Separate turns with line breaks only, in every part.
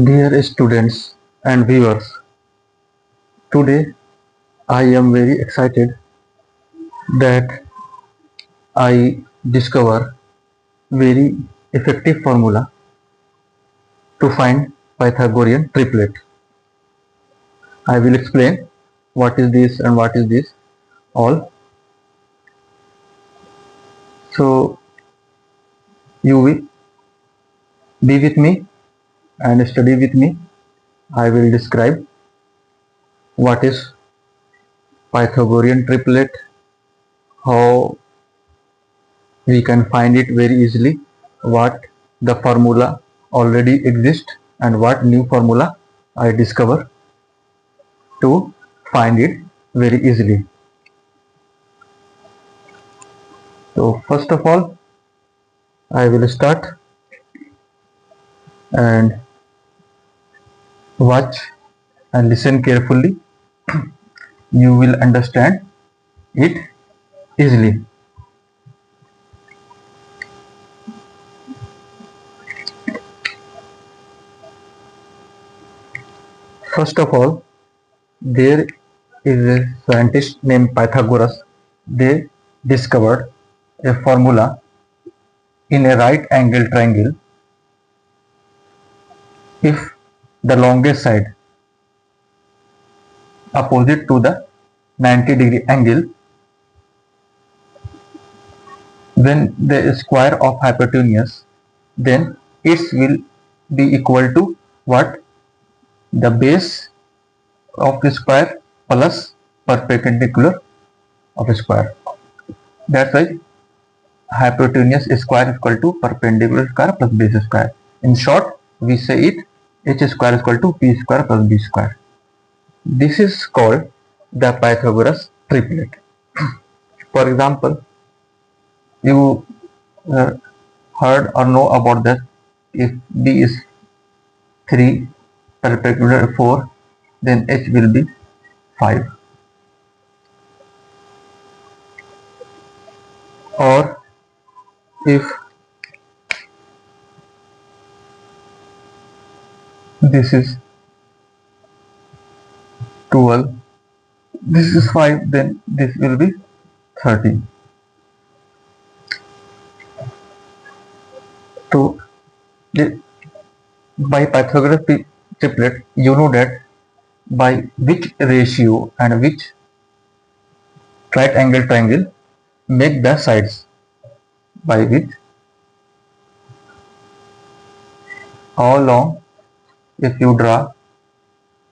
Dear students and viewers, today I am very excited that I discover very effective formula to find Pythagorean triplet. I will explain what is this and what is this all. So you will be with me and study with me. I will describe what is Pythagorean triplet, how we can find it very easily, what the formula already exists and what new formula I discover to find it very easily. So first of all, I will start and watch and listen carefully. You will understand it easily. First of all, there is a scientist named Pythagoras. They discovered a formula in a right angle triangle if the longest side opposite to the 90-degree angle, when the square of hypotenuse, then it will be equal to what? The base of the square plus perpendicular of a square. That's why hypotenuse square is equal to perpendicular square plus base square. In short, we say it h square is equal to p square plus b square. This is called the Pythagoras triplet. For example, you heard or know about that if b is 3, perpendicular 4, then h will be 5. Or if this is 12, this is 5, then this will be 13. So by Pythagoras triplet, you know that by which ratio and which right angle triangle make the sides, by which how long, if you draw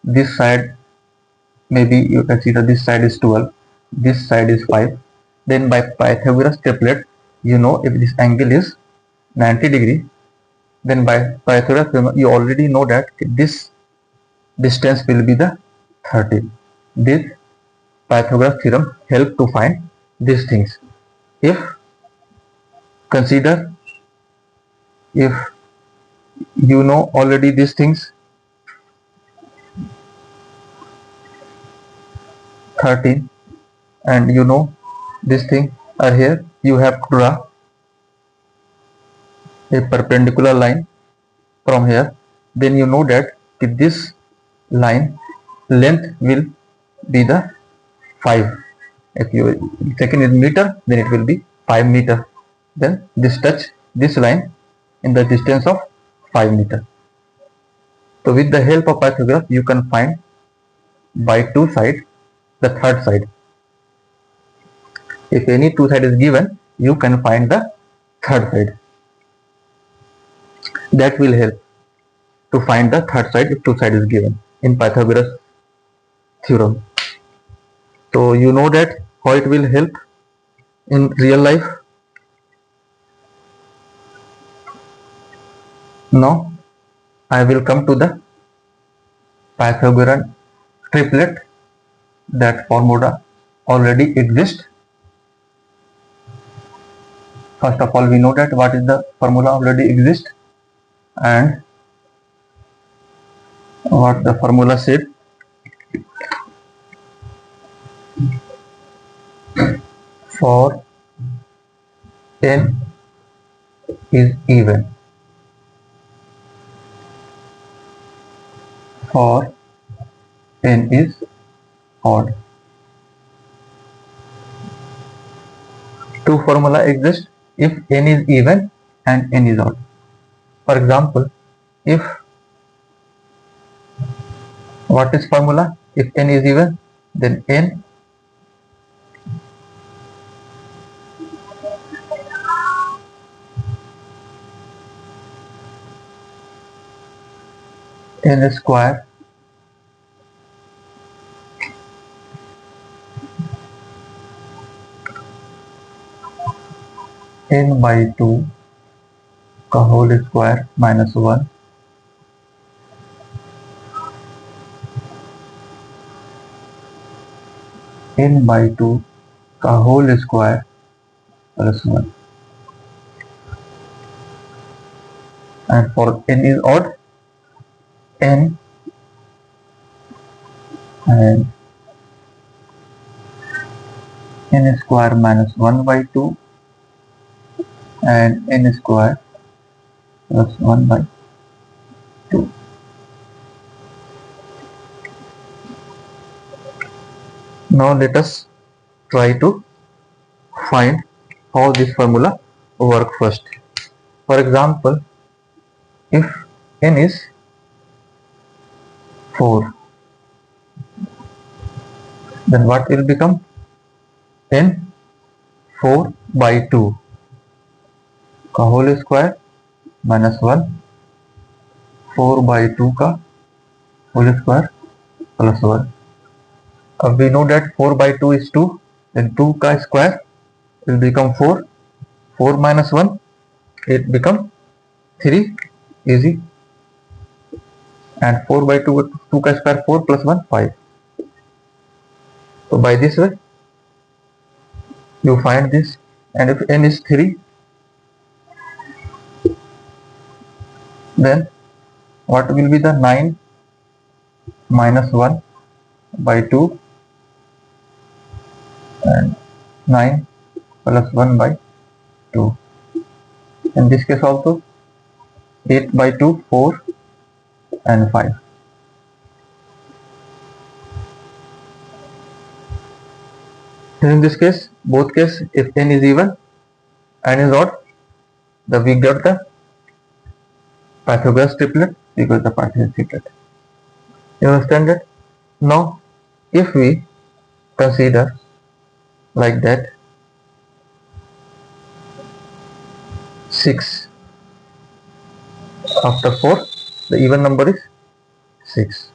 this side, maybe you consider this side is 12, this side is 5, then by Pythagoras triplet, you know if this angle is 90 degree, then by Pythagoras theorem you already know that this distance will be the 30. This Pythagoras theorem help to find these things. If consider, if you know already these things, 13, and you know this thing are here, you have to draw a perpendicular line from here, then you know that this line length will be the 5. If you taken in meter, then it will be 5 meter. Then this touch this line in the distance of 5 meter. So with the help of Pythagoras, you can find by two sides the third side. If any two side is given, you can find the third side. That will help to find the third side if two side is given in Pythagoras theorem. So you know that how it will help in real life. Now I will come to the Pythagorean triplet. That formula already exists. First of all, we know that what is the formula already exists and what the formula said. For n is even, for n is odd. Two formula exist if n is even and n is odd. For example, if what is formula? If n is even, then n square n by 2 का whole square minus 1 n by 2 का whole square plus 1. And for n is odd, n and n square minus 1 by 2 and n square plus 1 by 2. Now let us try to find how this formula work first. For example, if n is 4, then what will become? n 4 by 2 का whole square minus 1 4 by 2 का whole square plus 1. We know that 4 by 2 is 2, then 2 का square will become 4, 4 minus 1 it become 3, easy, and 4 by 2 का square 4 plus 1 5. So by this way you find this, and if n is 3, then what will be the 9 minus 1 by 2 and 9 plus 1 by 2. In this case also 8 by 2 4 and 5. In this case, both case, if n is even and is odd, then we got the Pythagoras triplet, we got the Pythagoras triplet. You understand that? Now if we consider like that 6 after 4, the even number is 6.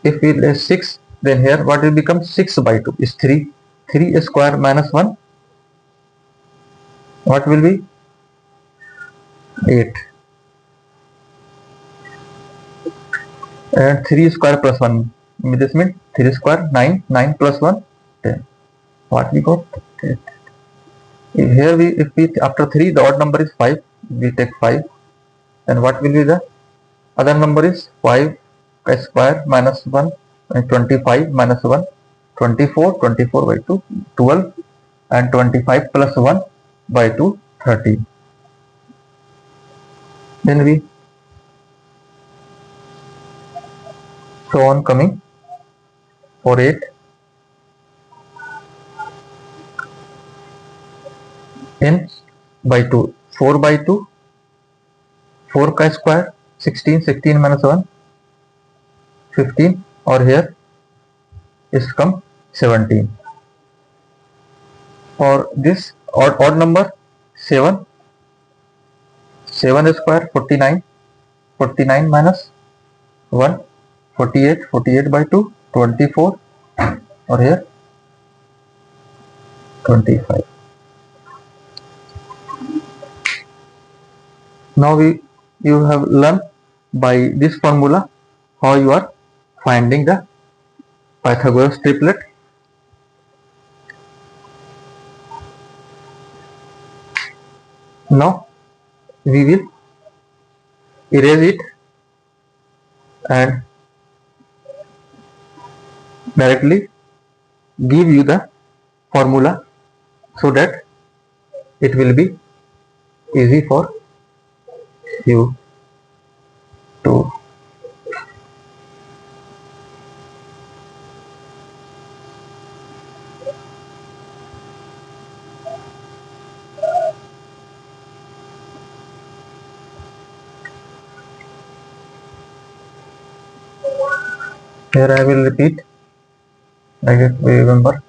If we less 6, then here what will become? 6 by 2 is 3. 3 square minus 1, what will be? 8. And 3 square plus 1, this means 3 square 9, 9 plus 1 10. What we got? 10. Here if we after 3 the odd number is 5, we take 5, then what will be the other number is 5 square minus 1 and 25 minus 1 24, 24 by 2 12, and 25 plus 1 by 2 30. Then we so on coming for 8 n by 2 4 by 2 4 का square 16, 16 minus 1 15, or here is come 17. For this odd number 7, 7 square 49, 49 minus 1 48, 48 by 2 24, or here 25. Now you have learned by this formula how you are finding the Pythagoras triplet. Now we will erase it and directly give you the formula so that it will be easy for you to Here I will repeat. I guess we remember.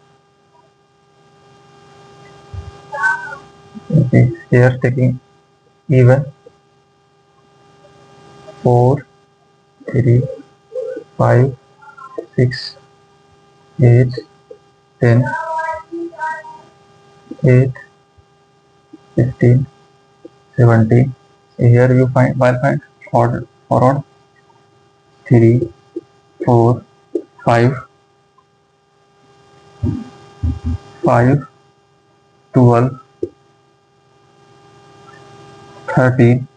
Okay. Here taking even 4, 3, 5, 6, 8, 10, 8, 15, 17. Here you find while find odd for odd 3, 4, 5, 5, 12, 13.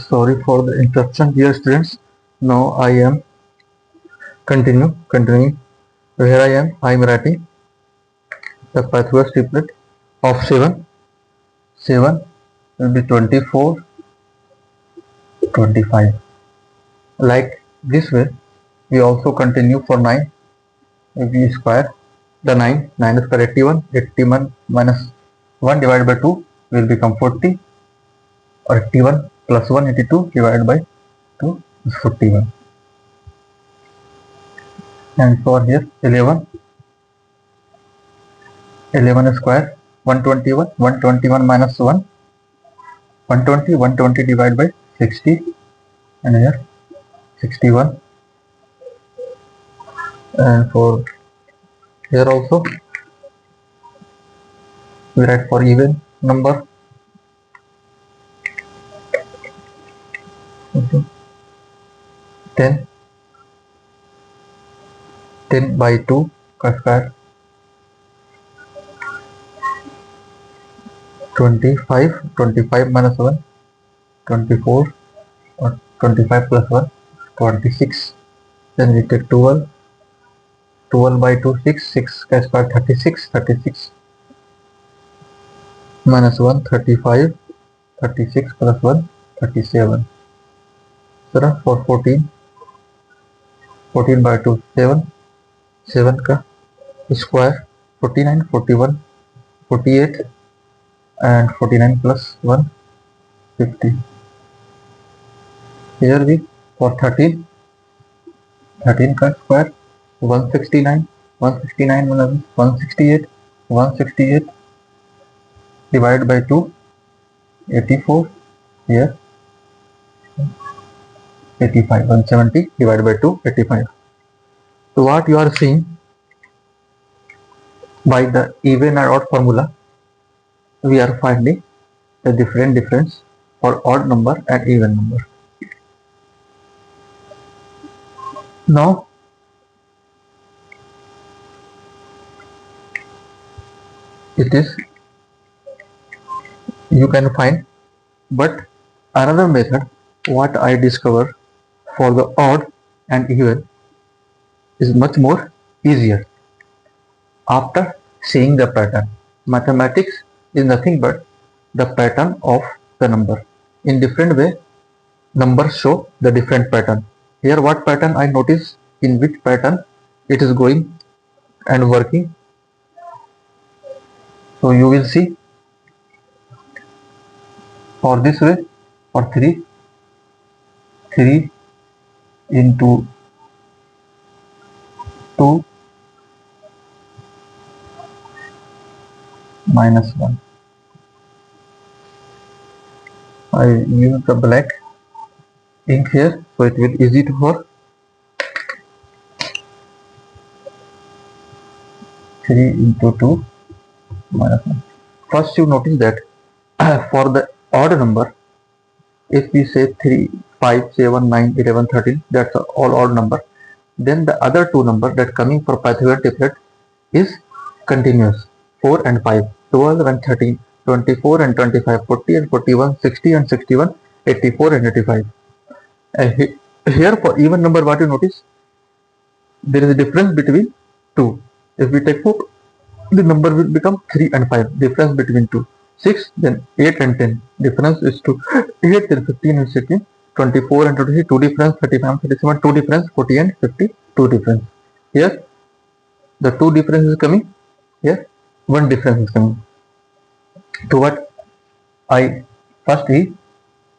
Sorry for the interruption, dear students. Now I am continuing. So here I am writing the Pythagoras triplet of 7. 7 will be 24, 25. Like this way, we also continue for 9. If we square the 9, 9 square 81, 81 minus 1 divided by 2 will become 40, or 81 plus 1, 82 divided by 2 is 41. And for here 11, 11 square 121, 121 minus 1, 120, 120 divided by 60, and here 61. And for here also we write for even number. Okay. 10, 10 by 2 square, 25, 25 minus 1, 24, or 25 plus 1, 26. Then we take 12, 12 by 2, 6, 6 square 36, 36 minus 1, 35, 36 plus 1, 37. So for 14, 14 by 2, 7, 7 का square 49, 41, 48, and 49 plus 1, 50. Here we for 13, 13 का square 169, 169 minus 168, 168 divided by 2, 84. Here 85, 170 divided by 2, 85. So what you are seeing by the even and odd formula, we are finding the difference for odd number and even number. Now it is you can find, but another method what I discover for the odd and even is much more easier after seeing the pattern. Mathematics is nothing but the pattern of the number. In different way, numbers show the different pattern. Here what pattern I notice, in which pattern it is going and working. So you will see for this way, for 3, 3 into 2 minus 1. I use the black ink here, so it will easy to for 3 into 2 minus 1. First you notice that for the odd number, if we say 3, 5, 7, 9, 11, 13, that's all odd number. Then the other two number that coming for Pythagoras triplet is continuous, 4 and 5, 12 and 13, 24 and 25, 40 and 41, 60 and 61, 84 and 85. Here for even number, what you notice, there is a difference between 2. If we take 4, the number will become 3 and 5, difference between 2. 6, then 8 and 10, difference is 2. 8, then 15 and 16, 24 and 23, 2 difference, 35 and 37, 2 difference, 40 and 50, 2 difference. Here, the 2 difference is coming here. one difference is coming. To what I first is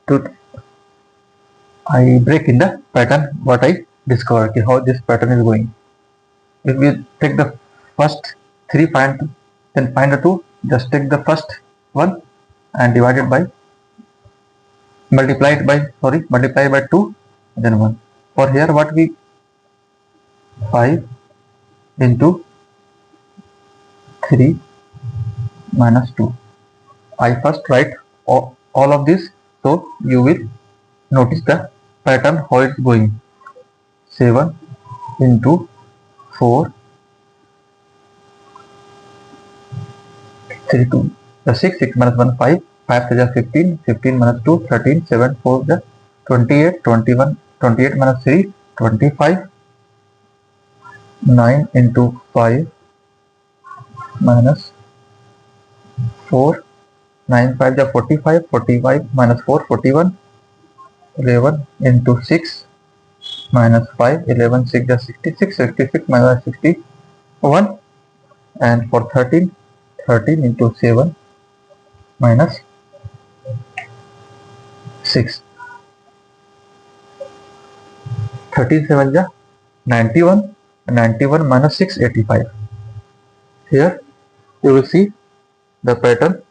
to I break in the pattern what I discovered, okay, how this pattern is going. If we take the first 3 point, then find the 2, just take the first one and divide it by, multiply by 2, then 1. For here what we 5 into 3 minus 2. I first write all of this, so you will notice the pattern how it's going. 7 into 4, 3, 2, the 6, 6 minus 1, 5, 5 is 15, 15 minus 2, 13, 7, 4 is 28, 21, 28 minus 3, 25, 9 into 5 minus 4, 9 5 is 45, 45 minus 4, 41, 11 into 6 minus 5, 11, 6 is 66, 66 minus 61, and for 13, 13 into 7 minus 6, 13 7 is 91, 91 minus 6, 85. Here you will see the pattern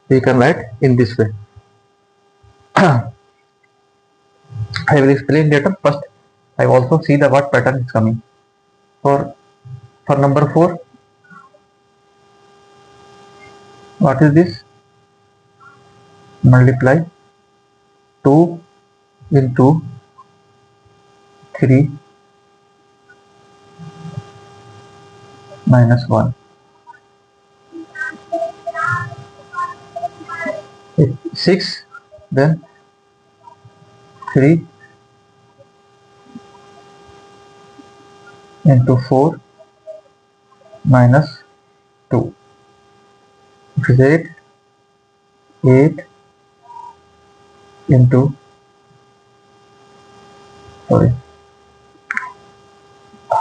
we can write in this way. I will explain later. First I also see the what pattern is coming. For number 4, what is this? Multiply 2 into 3 minus 1. 6, then 3 into 4 minus 2, which is 8, 8 into,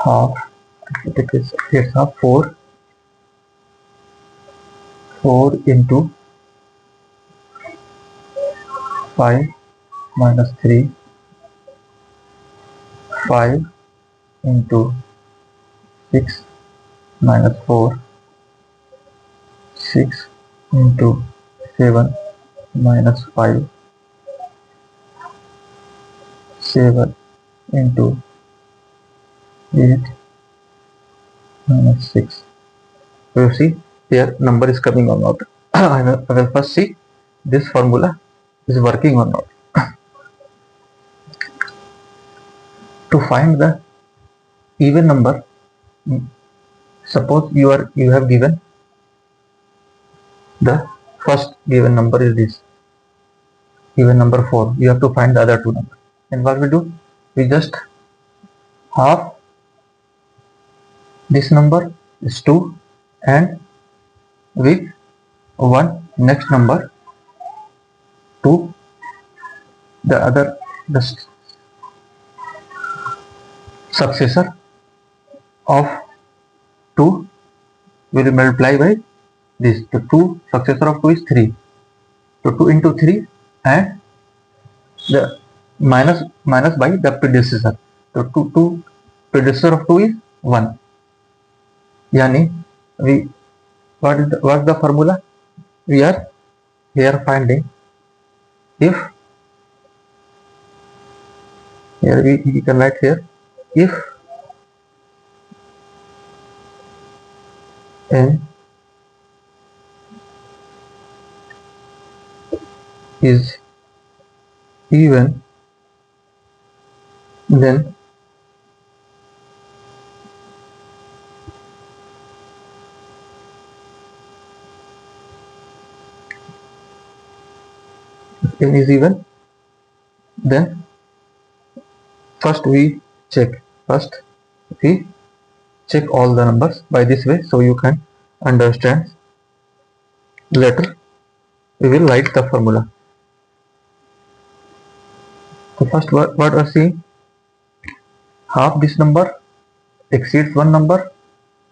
half, it's half, 4, 4 into 5 minus 3, 5 into 6 minus 4, 6 into 7 minus 5, 7 into 8 minus 6. So you see here number is coming or not. I will first see this formula is working or not. To find the even number, suppose you have given the first given number is this, given number 4, you have to find the other two numbers. And what we do, we just half this number is 2 and with 1 next number to the other, the successor of 2 will multiply by this. The 2 successor of 2 is 3. So 2 into 3 and the minus by the predecessor. So 2 predecessor of 2 is 1. Yani we what's the formula? We are here finding if, here we can write here, if n is even, then if n is even, then first we check all the numbers by this way, so you can understand. Later we will write the formula. So first what are seeing, half this number exceeds one number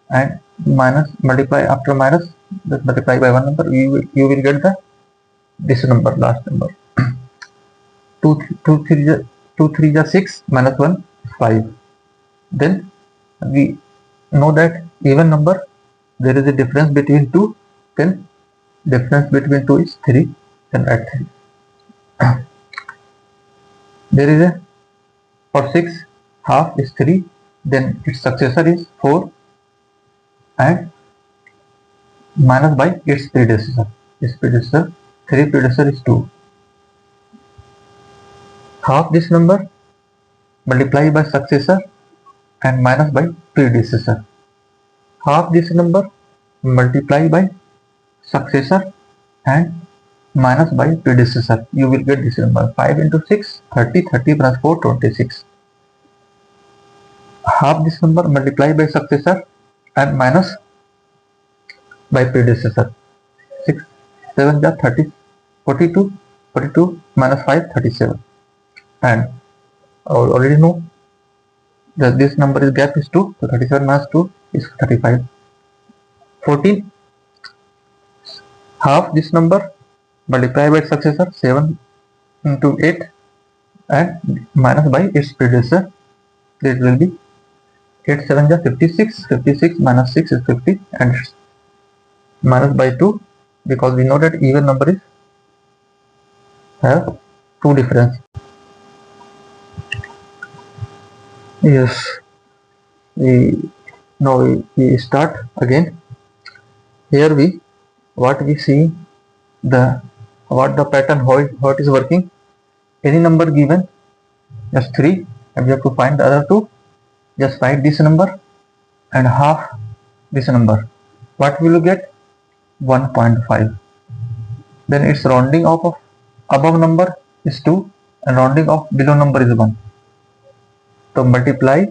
and minus multiply after minus, just multiply by one number, you will get the this number, last number. 2 3 is 6 minus 1 is 5. Then we know that even number there is a difference between 2, then difference between 2 is 3, then add 3. There is a, for 6 half is 3, then its successor is 4 and minus by its predecessor. Its predecessor 3, predecessor is 2. Half this number multiply by successor and minus by predecessor. Half this number multiply by successor and minus by predecessor. You will get this number 5 into 6, 30, 30 plus 4, 26. Half this number multiply by successor and minus by predecessor. 6, 7 is 30, 42, 42 minus 5, 37. And already know that this number is gap is 2, so 37 minus 2 is 35. 14, half this number multiply by successor 7 into 8 and minus by its predecessor, it will be 8 7 is 56, 56 minus 6 is 50 and minus by 2, because we know that even number is have 2 difference. Yes, we start again. Here what we see what the pattern, how it is working. Any number given, just 3, and we have to find the other 2. Just write this number and half this number. What will you get? 1.5. Then its rounding off of above number is 2 and rounding off below number is 1. So multiply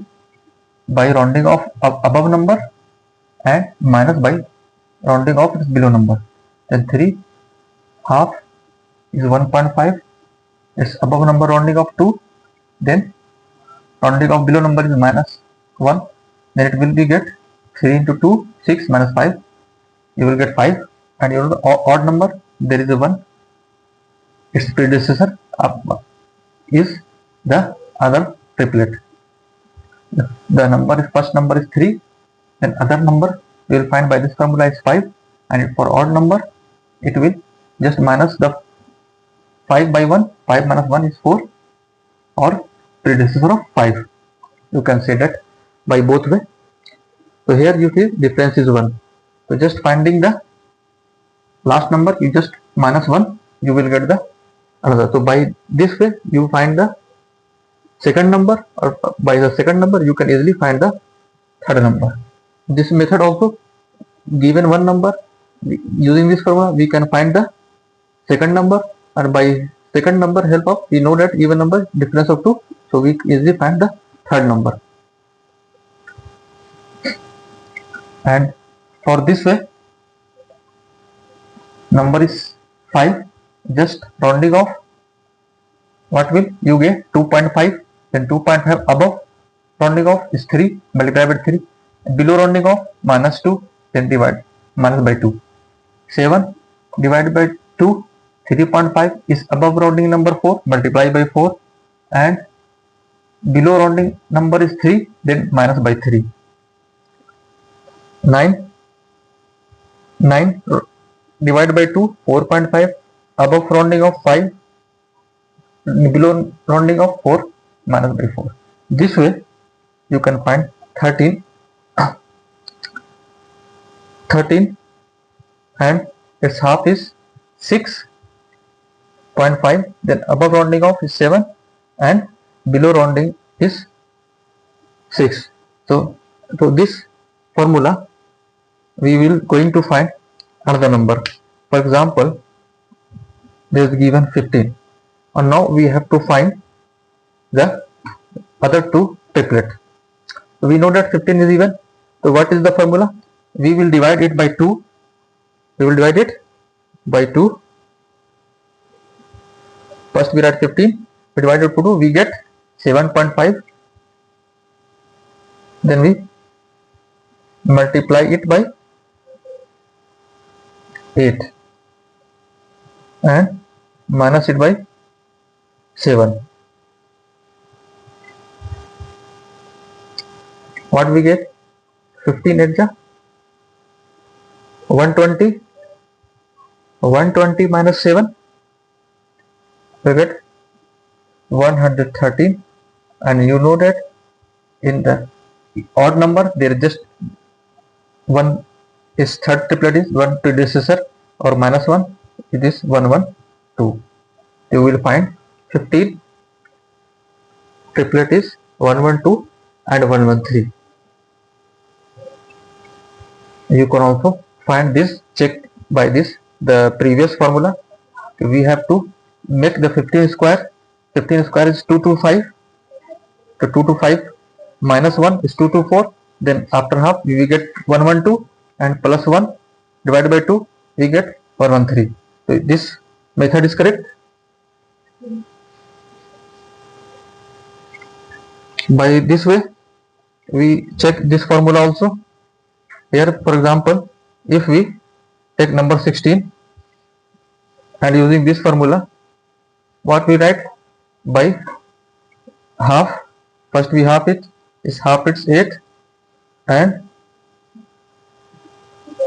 by rounding off above number and minus by rounding off its below number. Then 3 half is 1.5. Its above number rounding off 2. Then rounding off below number is minus 1. Then it will be get 3 into 2, 6 minus 5. You will get 5. And your odd number, there is a 1. Its predecessor is the other triplet. The number is, first number is 3, then other number we will find by this formula is 5, and for odd number it will just minus the 5 by 1. 5 minus 1 is 4, or predecessor of 5. You can say that by both way. So here you see difference is 1. So just finding the last number, you just minus 1, you will get the another. So by this way you find the second number, or by the second number you can easily find the third number. This method also, given one number, using this formula we can find the second number, and by second number help of we know that even number difference of 2, so we easily find the third number. And for this way, number is 5, just rounding off, what will you get? 2.5. Then 2.5 above rounding off is 3, multiply by 3. Below rounding off minus 2, then divide minus by 2. 7 divided by 2, 3.5 is above rounding number 4, multiply by 4, and below rounding number is 3, then minus by 3. 9 divided by 2, 4.5, above rounding of 5, below rounding of 4, minus by 4. This way you can find 13 and its half is 6.5, then above rounding off is 7 and below rounding is 6. So this formula we will going to find another number. For example, there is given 15, and now we have to find the other 2 triplet. So we know that 15 is even. So what is the formula? We will divide it by 2. We will divide it by 2. First we write 15, we divide it by 2, we get 7.5. Then we multiply it by 8 and minus it by 7. What we get? 15 8 ja 120. 120 minus 7, we get 113. And you know that in the odd number there is just one is third triplet is one predecessor or minus 1, it is 112. You will find 15 triplet is 112 and 113. You can also find this, check by this the previous formula. We have to make the 15 square. 15 square is 225. So 225 minus 1 is 224. Then after half we will get 112 and plus 1 divided by 2 we get 113. So this method is correct. By this way we check this formula also. Here for example, if we take number 16 and using this formula, what we write? By half, first we half it, is half it's 8, and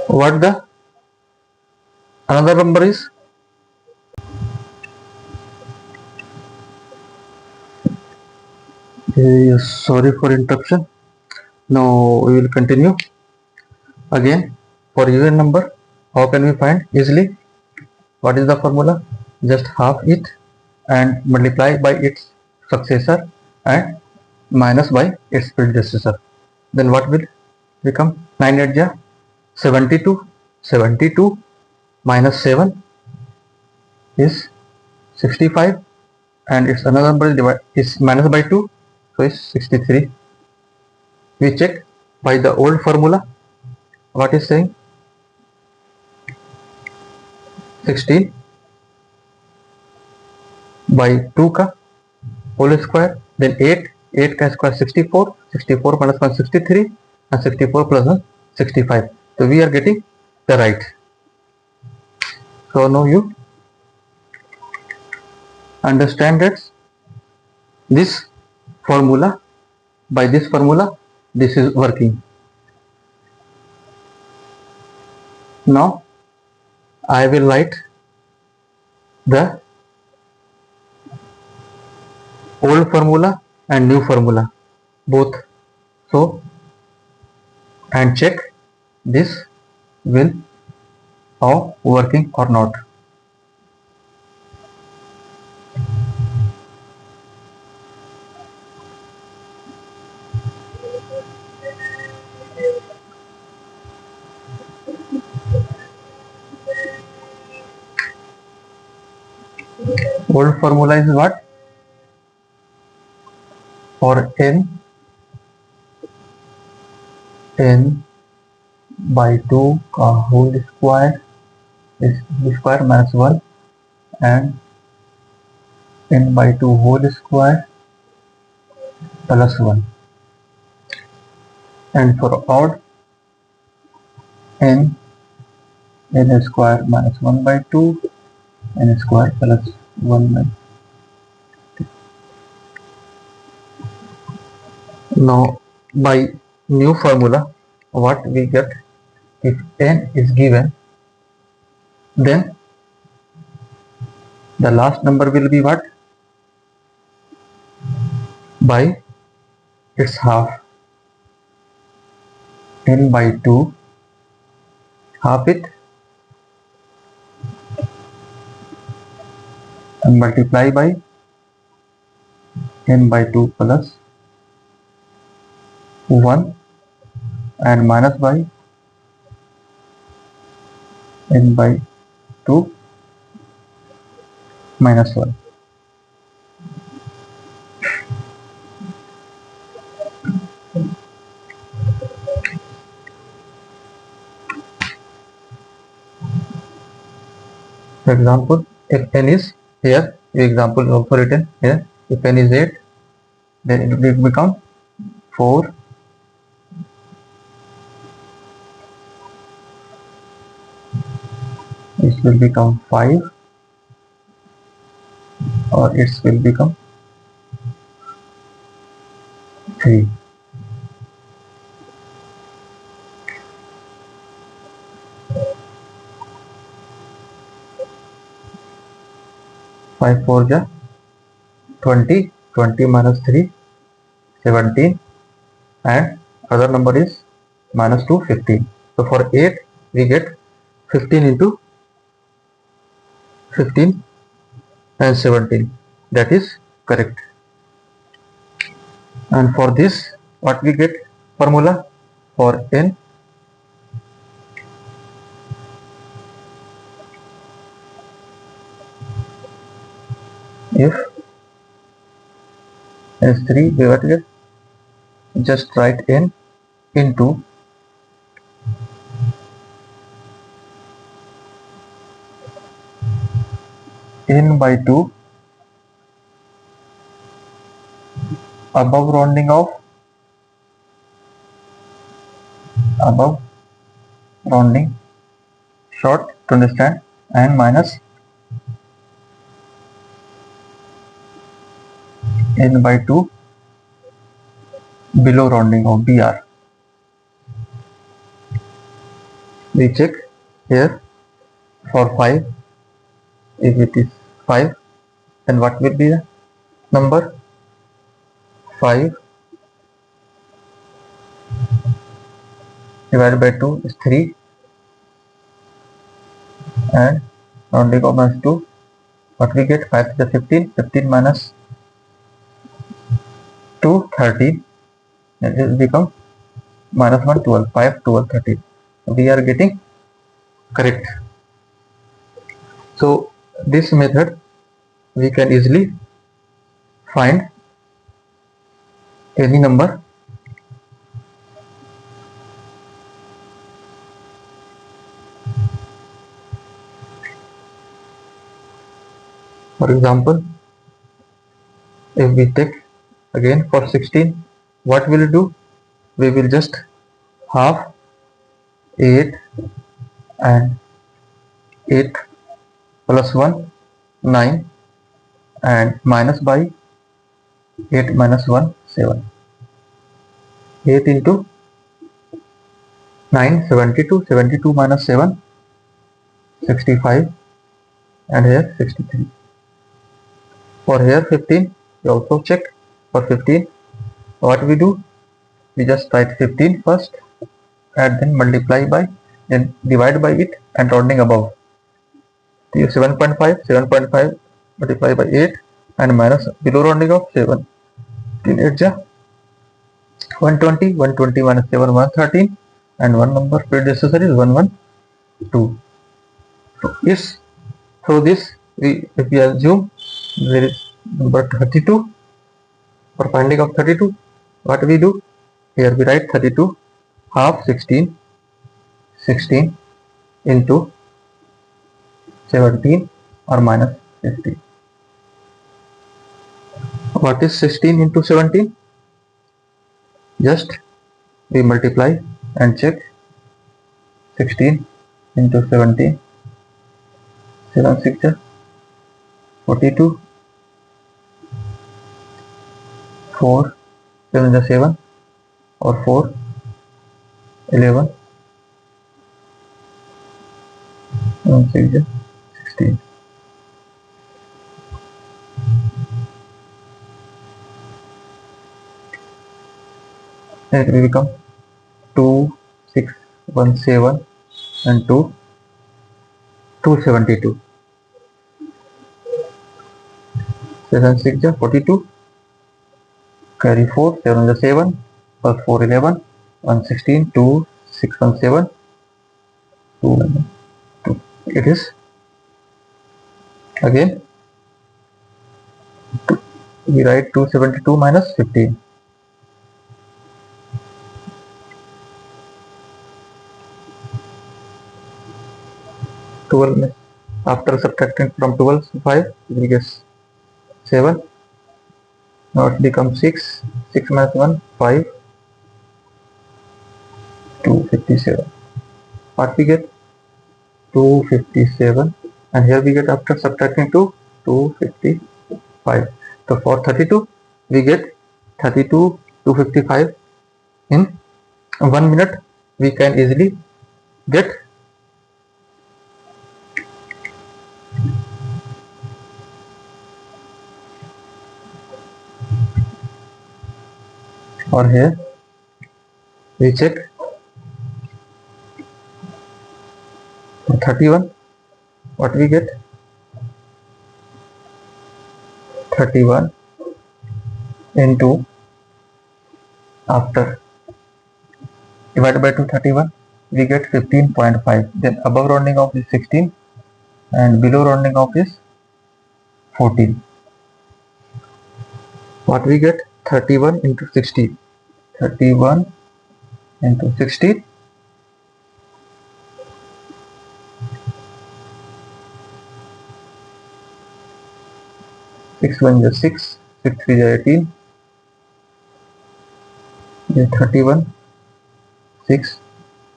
what the another number is? Sorry for interruption. Now we will continue again. For even number, how can we find easily? What is the formula? Just half it and multiply by its successor and minus by its predecessor. Then what will become? 9 8 ja 72. 72 minus 7 is 65, and its another number is minus by 2, so it's 63. We check by the old formula. What is saying? 16 by 2 ka whole square, then 8 ka square 64, 64 minus 1 63, and 64 plus 1 65. So we are getting the right. So now you understand that this formula, by this formula this is working. Now I will write the old formula and new formula both, so and check this will how working or not. Old formula is what? For n by 2 का whole square is b square minus 1 and n by 2 whole square plus 1, and for odd n square minus 1 by 2 n square plus 1 by 2. Now by new formula what we get? If n is given, then the last number will be what? By its half. N by 2, half it and multiply by n by 2 plus 1 and minus by n by 2 minus 1. For example, if n is here, example also written here, if n is 8, then it will become 4 It will become 5 or it will become 3. 5 4 ja 20, 20 minus 3, 17, and other number is minus 2, 15. So for 8 we get 15 into 15 and 17. That is correct. And for this, what we get formula for n? If n is 3, we what get? Just write n into n by 2 above rounding short to understand, and minus n by 2 below rounding of br. We check here for 5. If it is 5, then what will be the number? 5 divided by 2 is 3, and rounding of minus 2, what we get? 5 is the 15, 15 minus 2, 13, and it will become minus 1, 12, 5, 12, 13. We are getting correct. So this method we can easily find any number. For example, if we take again for 16, what will we do? We will just half 8 and 8 plus 1, 9, and minus by 8 minus 1, 7. 8 into 9, 72, 72 minus 7, 65, and here 63. For here 15, we also check for 15. What we do? We just write 15 first, and then multiply by, then divide by it, and rounding above. 7.5, 7.5 multiply by 8, and minus below rounding of 7. 8 ja 120, 120 minus 7, 113, and one number predecessor is 112. So yes, through this, if we assume there is number 32 for finding of 32, what we do? Here we write 32 half 16, 16 into 17 or minus 15. What is 16 into 17? Just we multiply and check. 16 into 17, 7 6 42, 4 7 7, or 4 11, 1 6 16. It will become 2 6 1 7 and 2 272. 7 6 42, carry 4 7 7, plus 4 11, 116, 2 6 1 7, 2 11, 2. It is again we write 272 minus 15. 12 after subtracting from 12 5, we get 7. Now it becomes 6. 6 minus 1 5, 257. What we get? 257, and here we get, after subtracting 2, 255. So for 32 we get 32 255 in 1 minute. We can easily get. Or here we check 31, what we get, 31 into, after divided by 231 we get 15.5. Then above rounding off is 16 and below rounding off is 14. What we get, 31 into 16, 31 into 16, 6 1 is 6, 6 3 is 18, then 31, 6,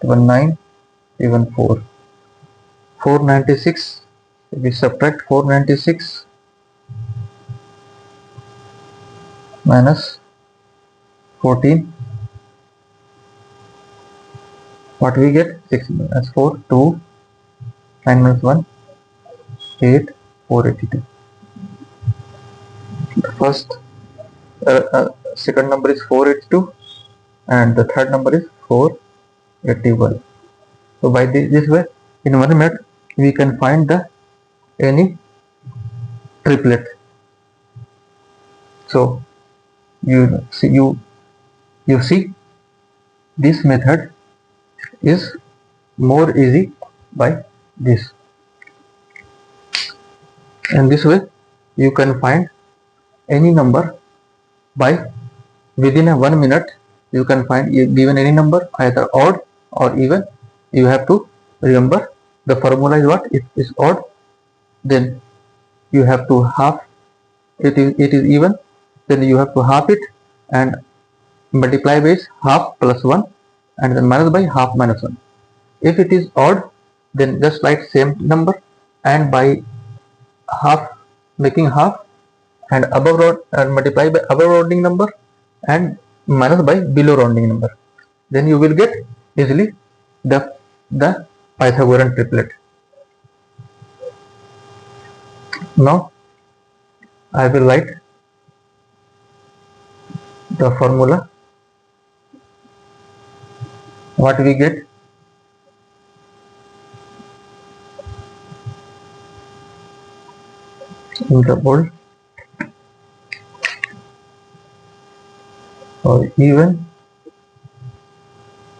1 9, even 4, 496. If we subtract 496 minus 14, what we get, 6 minus 4, 2, 9 minus 1, 8, 482. The first second number is 482 and the third number is 481. So by this way, in 1 minute we can find the any triplet. So you see this method is more easy by this. And this way you can find any number by within a 1 minute. You can find given any number, either odd or even. You have to remember the formula is what? If it is odd, then you have to half it. It is even, then you have to half it and multiply by half plus 1 and then minus by half minus 1. If it is odd, then just write same number and by half, making half, and above round and multiply by above rounding number and minus by below rounding number. Then you will get easily the Pythagorean triplet. Now I will write the formula. What we get, in the bold, or even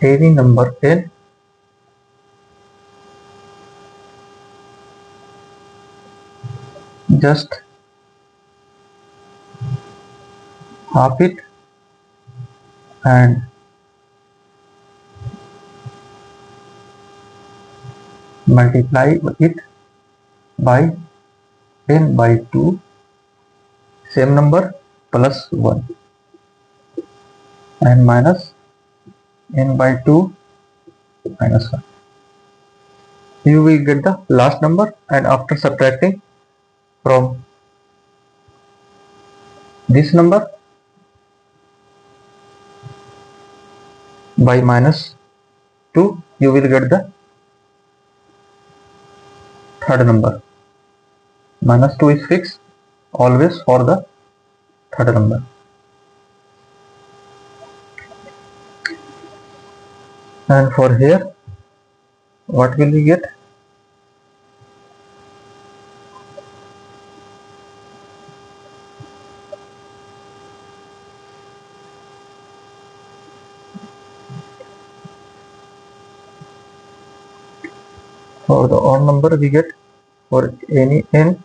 any number n, just half it and multiply it by n by 2, same number, plus 1 and minus n by 2 minus 1. You will get the last number, and after subtracting from this number by minus 2, you will get the third number. Minus 2 is fixed always for the third number. And for here, what will we get? For the odd number we get, for any n,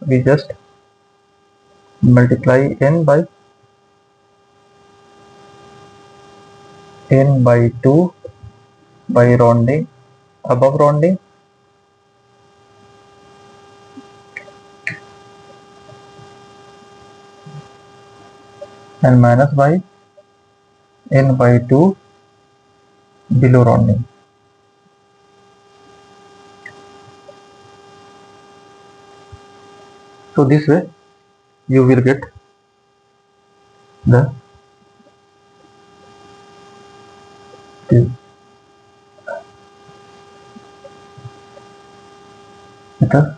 we just multiply n by 2 by rounding, above rounding, and minus by n by 2 below rounding. So this way you will get the method.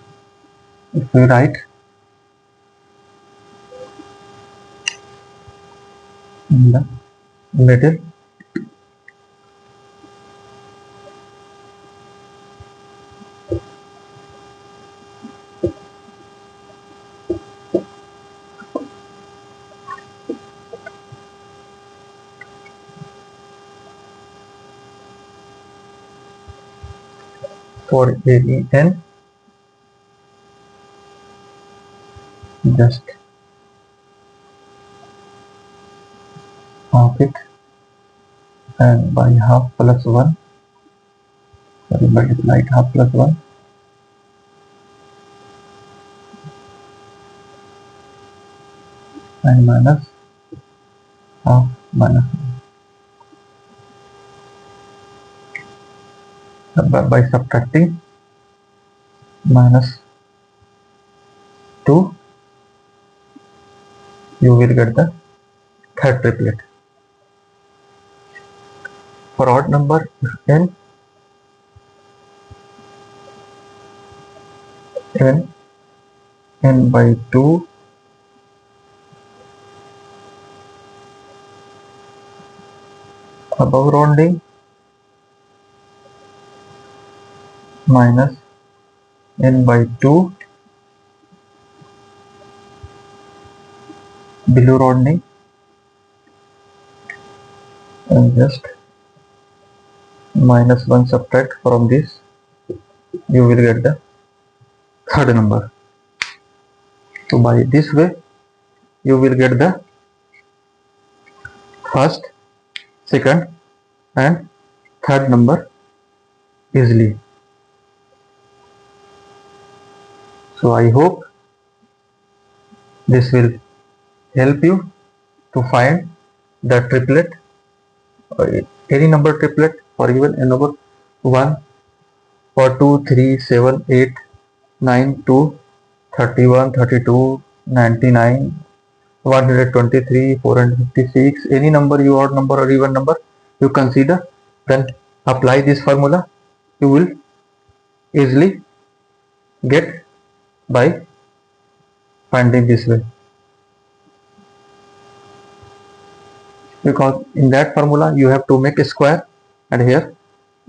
If we write in the middle, for any n, just half it, and by half plus 1, sorry, multiply it half plus 1, and minus half minus 1. By subtracting minus 2, you will get the third triplet. For odd number, if n by 2, above rounding, minus n by 2, below rounding, and just minus 1 subtract from this, you will get the third number. So by this way you will get the first, second and third number easily. So I hope this will help you to find the triplet, any number triplet, for even a number 1 or 2, 3, 7, 8, 9, 2, 31, 32, 99, 123, 456, any number, you odd number or even number you consider, then apply this formula. You will easily get by finding this way, because in that formula you have to make a square, and here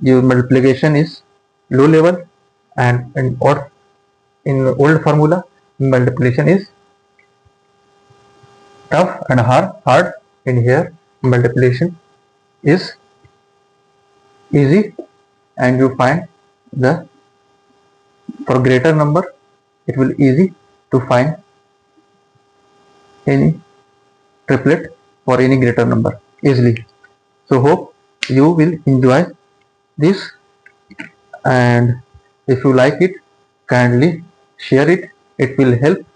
your multiplication is low level, and in old formula multiplication is tough and hard. In here multiplication is easy, and you find the, for greater number it will easy to find any triplet for any greater number easily. So hope you will enjoy this, and if you like it, kindly share it. It will help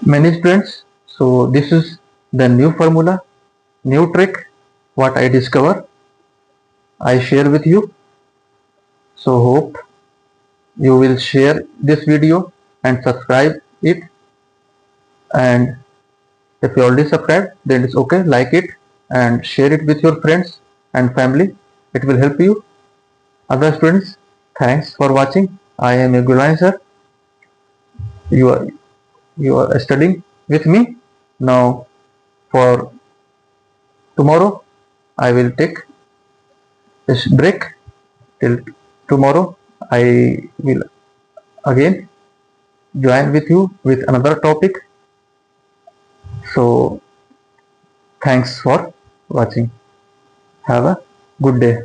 many students. So this is the new formula, new trick what I discover, I share with you. So hope you will share this video and subscribe it, and if you already subscribed, then it's okay, like it and share it with your friends and family. It will help you. Other students, thanks for watching. I am a good answer. You are studying with me. Now for tomorrow I will take this break till tomorrow. I will again join with you with another topic. So thanks for watching. Have a good day.